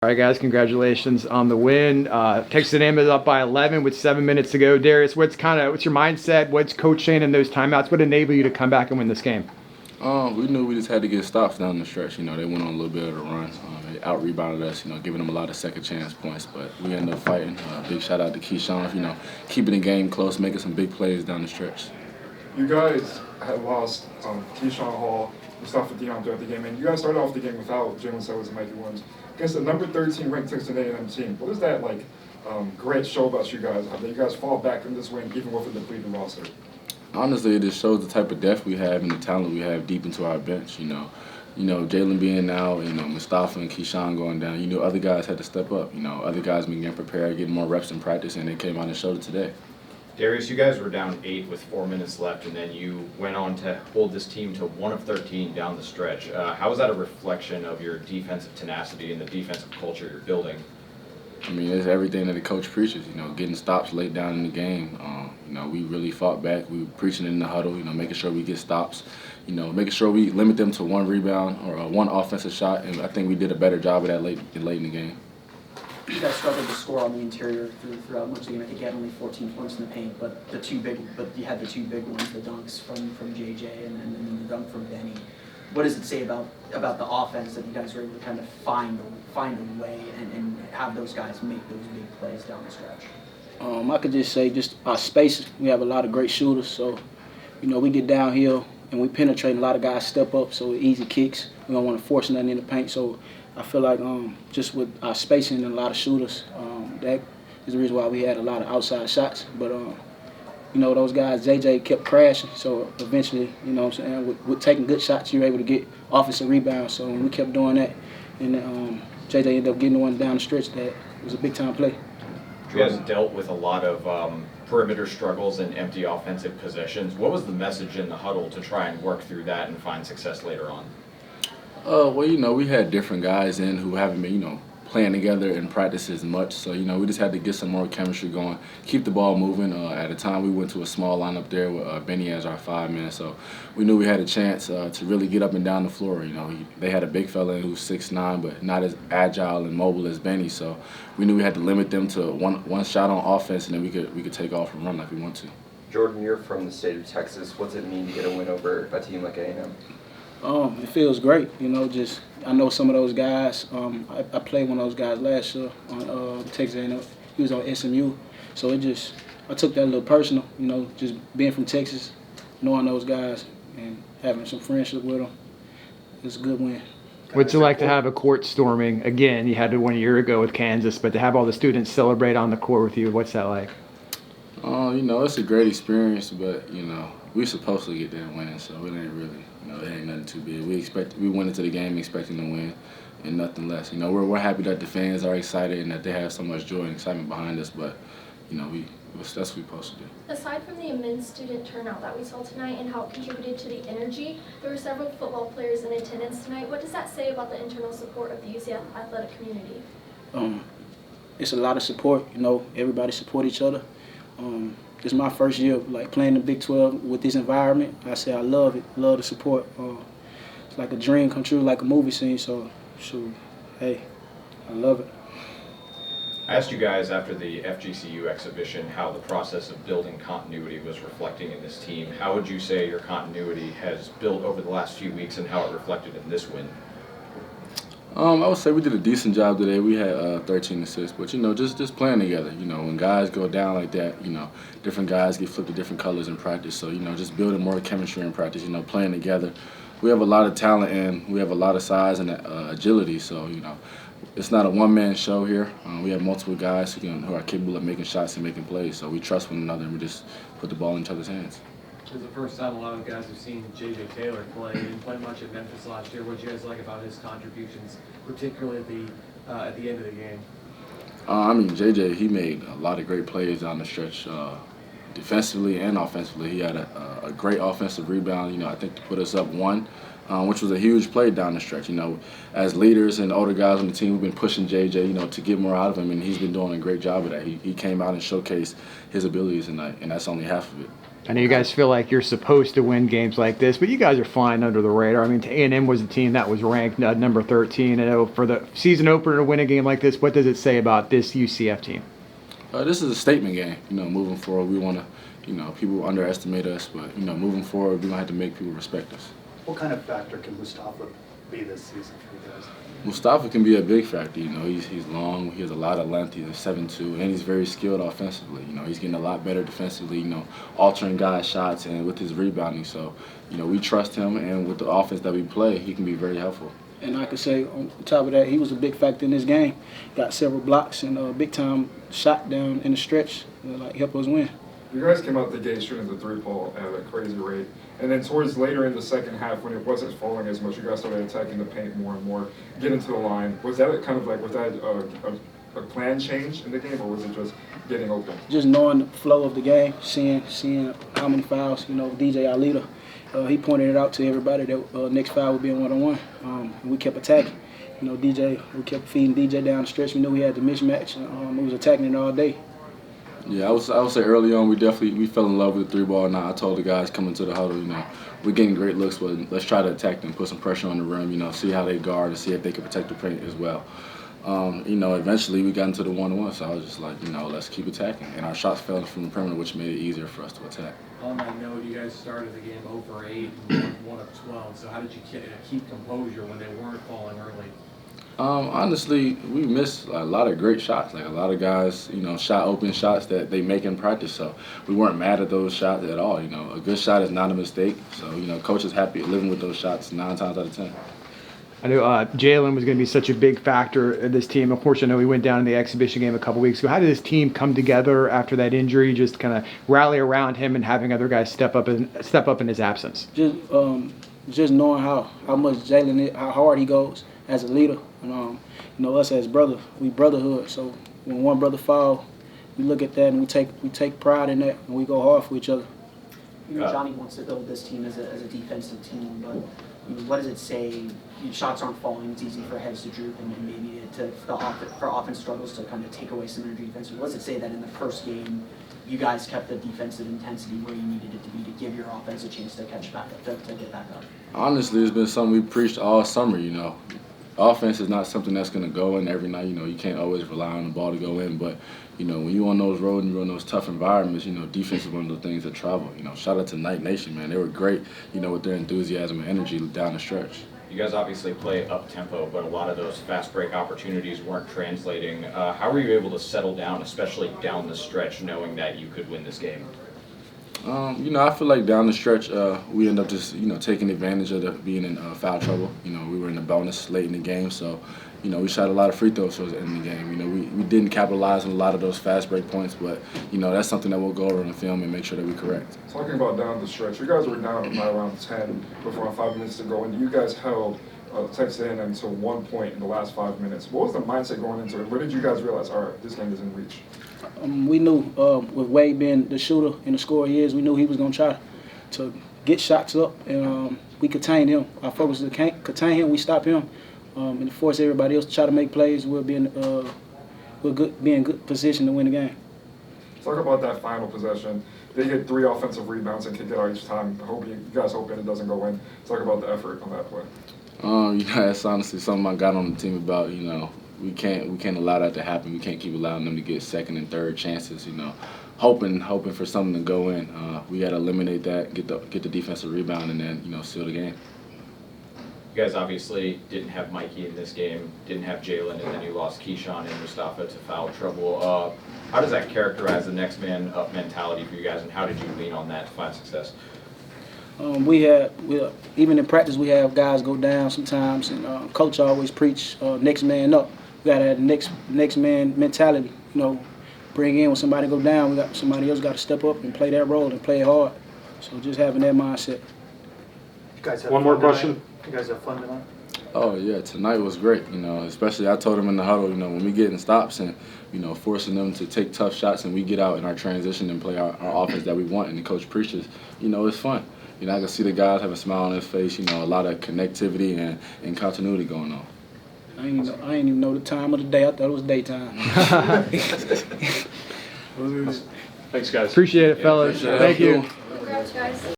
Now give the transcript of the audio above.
All right, guys, congratulations on the win. Texas A&M is up by 11 with 7 minutes to go. Darius, what's your mindset? What's coaching in those timeouts? What enabled you to come back and win this game? We knew we just had to get stops down the stretch. They went on a little bit of a run. They out-rebounded us, giving them a lot of second-chance points. But we ended up fighting. Big shout-out to Keyshawn, keeping the game close, making some big plays down the stretch. You guys had lost Keyshawn Hall, Mustafa Dion throughout the game, and you guys started off the game without Jalen Sellers and Mikey Williams against the number 13 ranked Texas A&M team. What does that great show about you guys? How you guys fall back from this win even with a depleted roster? Honestly, it just shows the type of depth we have and the talent we have deep into our bench. Jalen being out, Mustafa and Keyshawn going down. Other guys had to step up. Other guys been getting prepared, getting more reps in practice, and they came out and showed it today. Darius, you guys were down 8 with 4 minutes left, and then you went on to hold this team to 1 of 13 down the stretch. How is that a reflection of your defensive tenacity and the defensive culture you're building? It's everything that the coach preaches, getting stops late down in the game. We really fought back. We were preaching in the huddle, making sure we get stops, making sure we limit them to 1 rebound or 1 offensive shot, and I think we did a better job of that late in the game. You guys struggled to score on the interior throughout much of the game. I think you had only 14 points in the paint, but you had the 2 big ones, the dunks from JJ and then the dunk from Benny. What does it say about the offense that you guys were able to kind of find a way and have those guys make those big plays down the stretch? I could just say just our space. We have a lot of great shooters, so we get downhill and we penetrate. A lot of guys step up, so easy kicks. We don't want to force nothing in the paint, so I feel like just with our spacing and a lot of shooters, that is the reason why we had a lot of outside shots. But those guys, JJ kept crashing, so eventually, with taking good shots, you're able to get offensive rebounds. So we kept doing that, and JJ ended up getting the one down the stretch that was a big-time play. You guys dealt with a lot of perimeter struggles and empty offensive possessions. What was the message in the huddle to try and work through that and find success later on? We had different guys in who haven't been, playing together in practice as much. So, we just had to get some more chemistry going, keep the ball moving. At a time, we went to a small lineup there with Benny as our 5-man. So we knew we had a chance to really get up and down the floor. They had a big fella who's 6'9", but not as agile and mobile as Benny. So we knew we had to limit them to one shot on offense, and then we could take off and run like we want to. Jordan, you're from the state of Texas. What's it mean to get a win over a team like A&M? It feels great, I know some of those guys. I played one of those guys last year on Texas A&M. He was on SMU, so I took that a little personal, just being from Texas, knowing those guys and having some friendship with them. It's a good win. What's it like to have a court storming? Again, you had it 1 year ago with Kansas, but to have all the students celebrate on the court with you, what's that like? It's a great experience, but, we're supposed to get that win, so it ain't really, it ain't nothing too big. We went into the game expecting to win and nothing less. We're happy that the fans are excited and that they have so much joy and excitement behind us, but, that's what we're supposed to do. Aside from the immense student turnout that we saw tonight and how it contributed to the energy, there were several football players in attendance tonight. What does that say about the internal support of the UCF athletic community? It's a lot of support, everybody support each other. It's my first year playing the Big 12 with this environment. I say I love it, love the support. It's like a dream come true, like a movie scene. So, hey, I love it. I asked you guys after the FGCU exhibition how the process of building continuity was reflecting in this team. How would you say your continuity has built over the last few weeks and how it reflected in this win? I would say we did a decent job today. We had 13 assists, but just playing together. When guys go down like that, different guys get flipped to different colors in practice. So just building more chemistry in practice. Playing together. We have a lot of talent and we have a lot of size and agility. So it's not a one-man show here. We have multiple guys who are capable of making shots and making plays. So we trust one another and we just put the ball in each other's hands. This is the first time a lot of guys have seen J.J. Taylor play. He didn't play much at Memphis last year. What did you guys like about his contributions, particularly at the end of the game? J.J., he made a lot of great plays down the stretch, defensively and offensively. He had a great offensive rebound, I think to put us up 1, which was a huge play down the stretch. As leaders and older guys on the team, we've been pushing J.J., to get more out of him, and he's been doing a great job of that. He came out and showcased his abilities tonight, and that's only half of it. I know you guys feel like you're supposed to win games like this, but you guys are flying under the radar. I mean, A&M was the team that was ranked number 13. I know for the season opener to win a game like this, what does it say about this UCF team? This is a statement game. Moving forward, we want to, people underestimate us, but, moving forward, we're going to have to make people respect us. What kind of factor can Mustafa be this season for you guys? Mustafa can be a big factor. He's long, he has a lot of length, he's a 7'2", and he's very skilled offensively. He's getting a lot better defensively, altering guys' shots and with his rebounding. So, we trust him, and with the offense that we play, he can be very helpful. And I could say on top of that, he was a big factor in this game. Got several blocks and a big-time shot down in the stretch, help us win. You guys came out the gate shooting the three-ball at a crazy rate. And then towards later in the second half, when it wasn't falling as much, you guys started attacking the paint more and more, getting to the line. Was that a plan change in the game, or was it just getting open? Just knowing the flow of the game, seeing how many fouls. DJ, our leader, he pointed it out to everybody that next foul would be a one-on-one. And we kept attacking. DJ, we kept feeding DJ down the stretch. We knew we had the mismatch. We was attacking it all day. Yeah, I would say early on we fell in love with the three ball. And I told the guys coming to the huddle, we're getting great looks, but let's try to attack them, put some pressure on the rim, see how they guard and see if they can protect the paint as well. Eventually we got into the 1-1, so I was just like, let's keep attacking. And our shots fell from the perimeter, which made it easier for us to attack. On that note, you guys started the game 0 for 8 and 1 of 12. So how did you keep composure when they weren't falling early? Honestly, we missed a lot of great shots. Like a lot of guys, shot open shots that they make in practice. So we weren't mad at those shots at all. A good shot is not a mistake. So, coach is happy living with those shots 9 times out of 10. I know Jalen was going to be such a big factor in this team. Of course, I know he went down in the exhibition game a couple weeks ago. How did this team come together after that injury? Just kind of rally around him and having other guys step up in his absence. Just knowing how much Jalen, how hard he goes as a leader. And, us as brothers, we brotherhood. So when one brother fall, we look at that and we take pride in that, and we go hard for each other. Johnny wants to build this team as a defensive team, but what does it say? Shots aren't falling. It's easy for heads to droop, and maybe for offense struggles to kind of take away some energy defensively. What does it say that in the first game you guys kept the defensive intensity where you needed it to be to give your offense a chance to catch back up, to get back up? Honestly, it's been something we preached all summer. Offense is not something that's going to go in every night. You can't always rely on the ball to go in. But, when you're on those roads and you're on those tough environments, defense is one of the things that travel. Shout out to Night Nation, man. They were great, with their enthusiasm and energy down the stretch. You guys obviously play up-tempo, but a lot of those fast break opportunities weren't translating. How were you able to settle down, especially down the stretch, knowing that you could win this game? I feel like down the stretch, we end up just, taking advantage of being in foul trouble. We were in the bonus late in the game, so, we shot a lot of free throws towards the end of the game. We didn't capitalize on a lot of those fast break points, but, that's something that we'll go over in the film and make sure that we correct. Talking about down the stretch, you guys were down by around 10 before 5 minutes to go, and you guys held Texas A&M to 1 point in the last 5 minutes. What was the mindset going into it? Where did you guys realize, all right, this game is in reach? We knew with Wade being the shooter and the scorer he is, we knew he was going to try to get shots up, and we contained him. Our focus was to contain him, we stopped him, and force everybody else to try to make plays. We'll be in good position to win the game. Talk about that final possession. They get 3 offensive rebounds and kick it out each time. You guys hoping it doesn't go in. Talk about the effort on that play. That's honestly something I got on the team about. We can't allow that to happen. We can't keep allowing them to get second and third chances. Hoping for something to go in. We got to eliminate that, get the defensive rebound, and then seal the game. You guys obviously didn't have Mikey in this game, didn't have Jalen, and then you lost Keyshawn and Mustafa to foul trouble. How does that characterize the next man up mentality for you guys, and how did you lean on that to find success? Even in practice, we have guys go down sometimes, and coach always preach next man up. We gotta have next man mentality. Bring in when somebody go down, somebody else got to step up and play that role and play hard. So just having that mindset. You guys have One more question. You guys have fun tonight? Oh yeah, tonight was great. Especially I told them in the huddle. When we get in stops and forcing them to take tough shots, and we get out in our transition and play our offense that we want, and the coach preaches. It's fun. I can see the guys have a smile on their face. A lot of connectivity and continuity going on. I ain't even know the time of the day. I thought it was daytime. Thanks, guys. Appreciate it, fellas. Appreciate it. Thank you. Congrats, guys.